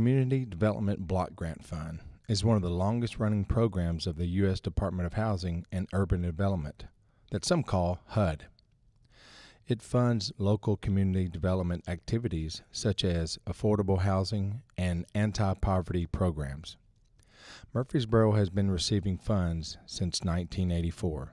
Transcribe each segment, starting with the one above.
Community Development Block Grant Fund is one of the longest-running programs of the U.S. Department of Housing and Urban Development that some call HUD. It funds local community development activities such as affordable housing and anti-poverty programs. Murfreesboro has been receiving funds since 1984.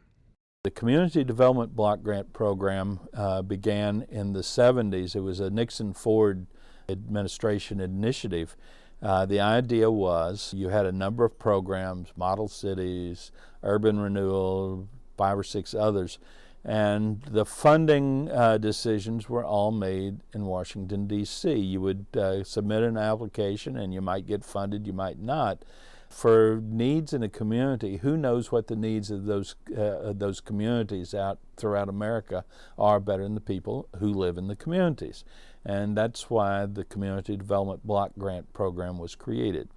The Community Development Block Grant Program began in the 70s. It was a Nixon-Ford administration initiative. The idea was you had a number of programs, model cities, urban renewal, 5 or 6 others, and the funding decisions were all made in Washington, D.C. You would submit an application and you might get funded, you might not. For needs in a community, who knows what the needs of those communities out throughout America are better than the people who live in the communities. And that's why the Community Development Block Grant Program was created.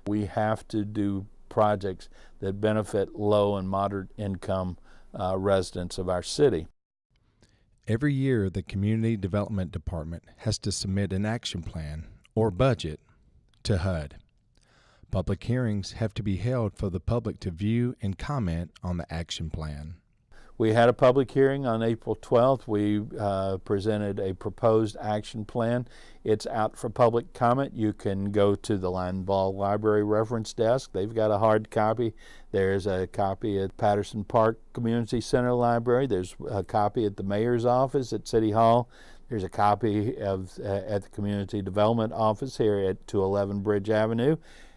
We have to do projects that benefit low and moderate income residents of our city. Every year, the Community Development Department has to submit an action plan or budget to HUD. Public hearings have to be held for the public to view and comment on the action plan. We had a public hearing on April 12th. We presented a proposed action plan. It's out for public comment. You can go to the Linebaugh Library Reference Desk. They've got a hard copy. There's a copy at Patterson Park Community Center Library. There's a copy at the Mayor's office at City Hall. There's a copy at the Community Development Office here at 211 Bridge Avenue.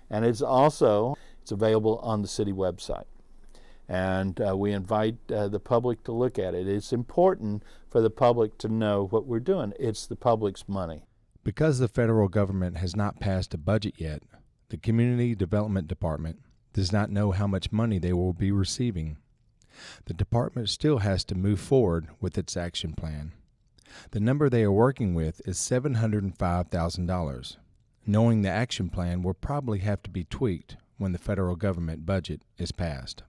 And it's available on the city website. And we invite the public to look at it. It's important for the public to know what we're doing. It's the public's money. Because the federal government has not passed a budget yet, the Community Development Department does not know how much money they will be receiving. The department still has to move forward with its action plan. The number they are working with is $705,000. Knowing the action plan will probably have to be tweaked when the federal government budget is passed.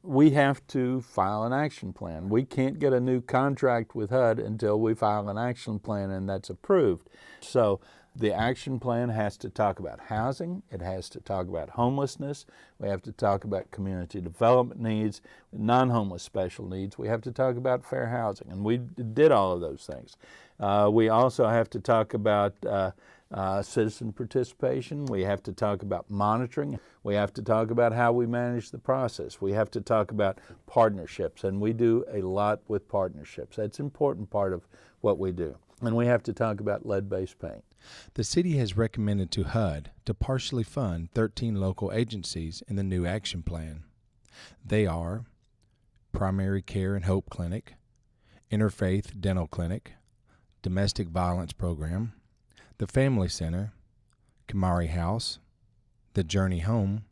We have to file an action plan. We can't get a new contract with HUD until we file an action plan and that's approved. So the action plan has to talk about housing, it has to talk about homelessness, we have to talk about community development needs, non-homeless special needs, we have to talk about fair housing, and we did all of those things. We also have to talk about citizen participation. We have to talk about monitoring. We have to talk about how we manage the process. We have to talk about partnerships, and we do a lot with partnerships. That's an important part of what we do. And we have to talk about lead-based paint. The city has recommended to HUD to partially fund 13 local agencies in the new action plan. They are Primary Care and Hope Clinic, Interfaith Dental Clinic, Domestic Violence Program, the Family Center, Kamari House, the Journey Home,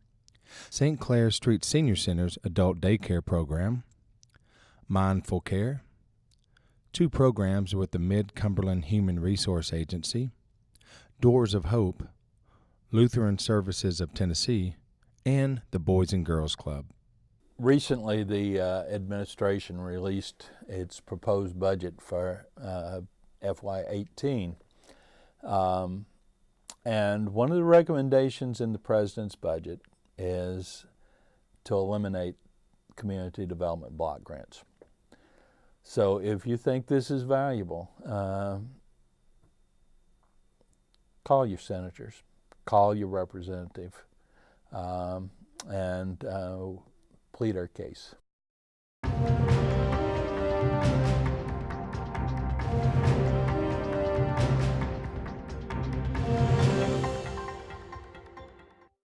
St. Clair Street Senior Center's Adult Daycare Program, Mindful Care, 2 programs with the Mid-Cumberland Human Resource Agency, Doors of Hope, Lutheran Services of Tennessee, and the Boys and Girls Club. Recently, the administration released its proposed budget for FY18. And one of the recommendations in the president's budget is to eliminate community development block grants. So if you think this is valuable, call your senators, call your representative, and plead our case.